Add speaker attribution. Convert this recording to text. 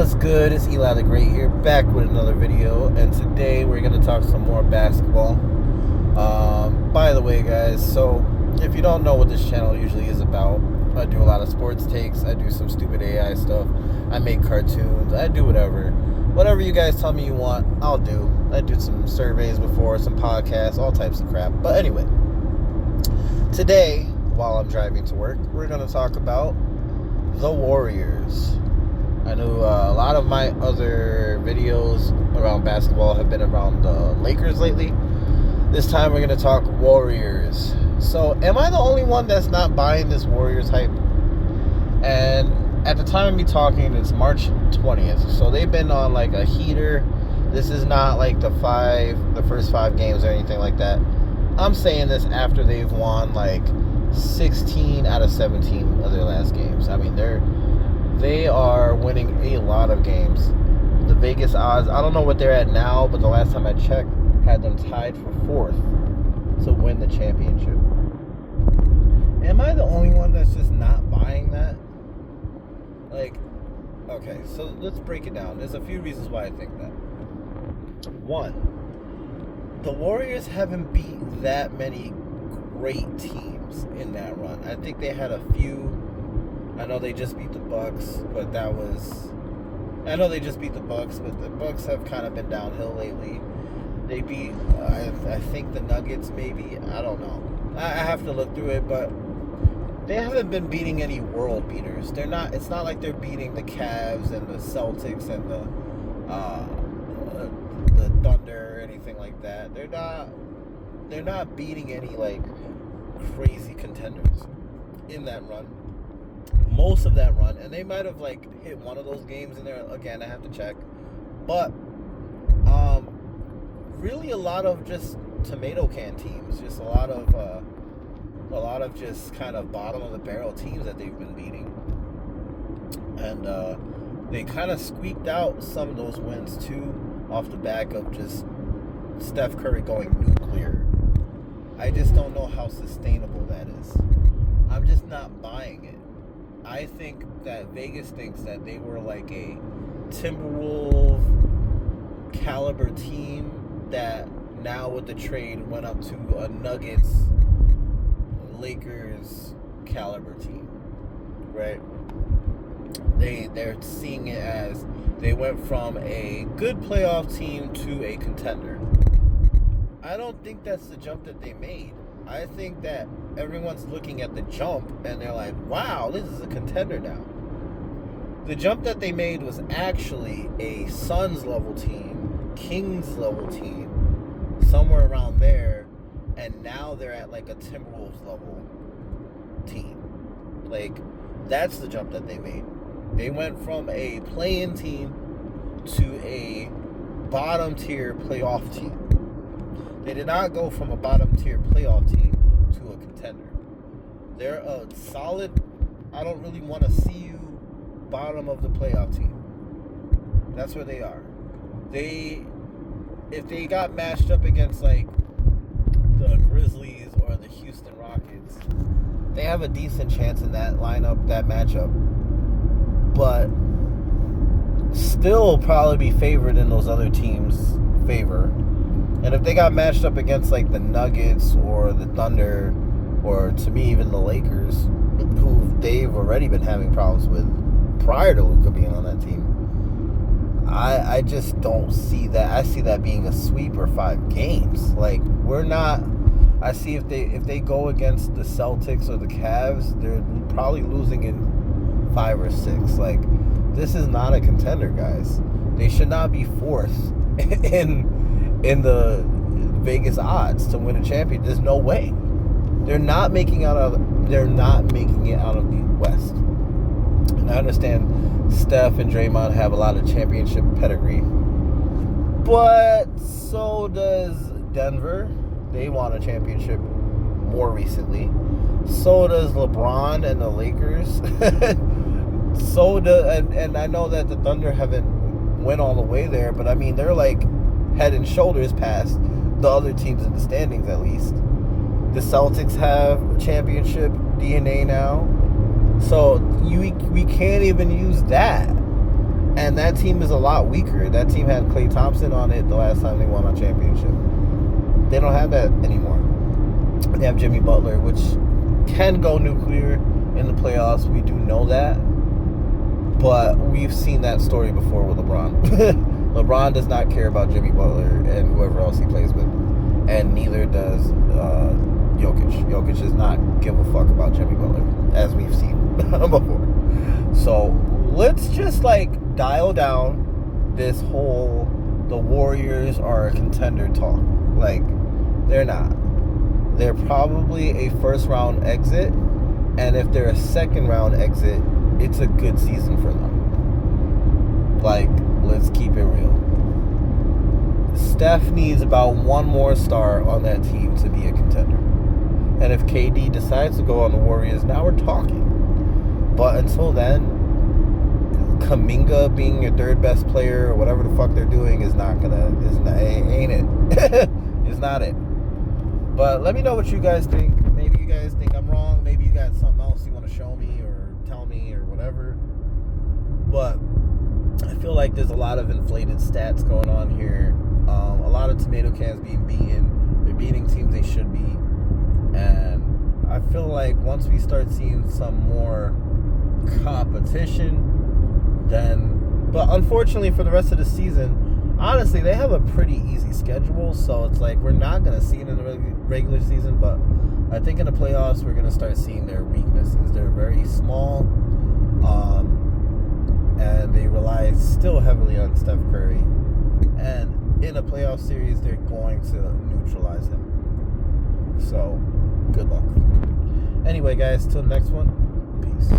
Speaker 1: What's good? It's Eli the Great here, back with another video, and today we're going to talk some more basketball. By the way, guys, so if you don't know what this channel usually is about, I do a lot of sports takes, I do some stupid AI stuff, I make cartoons, I do whatever you guys tell me you want, I'll do. I did some surveys before, some podcasts, all types of crap. But anyway, today, while I'm driving to work, we're going to talk about the Warriors. I know a lot of my other videos around basketball have been around the Lakers lately. This time we're going to talk Warriors. So, am I the only one that's not buying this Warriors hype? And at the time of me talking, it's March 20th. So, they've been on like a heater. This is not like the first five games or anything like that. I'm saying this after they've won like 16 out of 17 of their last games. I mean, they are winning a lot of games. The Vegas odds, I don't know what they're at now, but the last time I checked, had them tied for fourth to win the championship. Am I the only one that's just not buying that? Like, okay, so let's break it down. There's a few reasons why I think that. One, the Warriors haven't beat that many great teams in that run. I think they had a few. I know they just beat the Bucks, but the Bucks have kind of been downhill lately. They beat, I think, the Nuggets, maybe. I don't know. I have to look through it, but they haven't been beating any world beaters. It's not like they're beating the Cavs and the Celtics and the Thunder or anything like that. They're not beating any like crazy contenders in that run. Most of that run, and they might have like hit one of those games in there. Again, I have to check, but really a lot of just tomato can teams, just a lot of just kind of bottom of the barrel teams that they've been beating, and they kind of squeaked out some of those wins too off the back of just Steph Curry going nuclear. I just don't know how sustainable that is. I'm just not buying it. I think that Vegas thinks that they were like a Timberwolves caliber team that now with the trade went up to a Nuggets Lakers caliber team, right? They're seeing it as they went from a good playoff team to a contender. I don't think that's the jump that they made. I think that everyone's looking at the jump and they're like, wow, this is a contender now. The jump that they made was actually a Suns level team, Kings level team, somewhere around there, and now they're at like a Timberwolves level team. Like, that's the jump that they made. They went from a play-in team to a bottom tier playoff team. They did not go from a bottom-tier playoff team to a contender. They're a solid, I don't really want to see you bottom of the playoff team. That's where they are. If they got matched up against, like, the Grizzlies or the Houston Rockets, they have a decent chance in that lineup, that matchup. But still probably be favored in those other teams' favor. And if they got matched up against like the Nuggets or the Thunder, or to me even the Lakers, who they've already been having problems with prior to Luka being on that team, I just don't see that. I see that being a sweep or 5 games. Like, we're not. I see if they go against the Celtics or the Cavs, they're probably losing in 5 or 6. Like, this is not a contender, guys. They should not be fourth in the Vegas odds to win a champion. There's no way. They're not making it out of the West. And I understand Steph and Draymond have a lot of championship pedigree, but so does Denver. They won a championship more recently. So does LeBron and the Lakers. And I know that the Thunder haven't went all the way there, but I mean, they're like head and shoulders past the other teams in the standings, at least. The Celtics have championship DNA now. So we can't even use that. And And that team is a lot weaker. That team had Klay Thompson on it the last time they won a championship. They don't have that anymore. They have Jimmy Butler, which can go nuclear in the playoffs. We do know that. But we've seen that story before with LeBron. LeBron does not care about Jimmy Butler and whoever else he plays with. And neither does Jokic. Jokic does not give a fuck about Jimmy Butler, as we've seen before. So let's just dial down this whole the Warriors are a contender talk. They're not. They're probably a first round exit, and if they're a second round exit, it's a good season for them. Let's keep it real. Steph needs about one more star on that team to be a contender. And if KD decides to go on the Warriors, now we're talking. But until then, Kuminga being your third best player or whatever the fuck they're doing ain't it. It's not it. But let me know what you guys think. Maybe you guys think I'm wrong. Maybe you got something else you want to show me or tell me or whatever. But I feel like there's a lot of inflated stats going on here. A lot of tomato cans being beaten. They're beating teams they should beat. And I feel like once we start seeing some more competition, but unfortunately for the rest of the season, honestly, they have a pretty easy schedule, so it's we're not going to see it in the regular season, but I think in the playoffs we're going to start seeing their weaknesses. They're very small, and they rely still heavily on Steph Curry, and in a playoff series they're going to neutralize him. So good luck. Anyway, guys, till the next one, peace.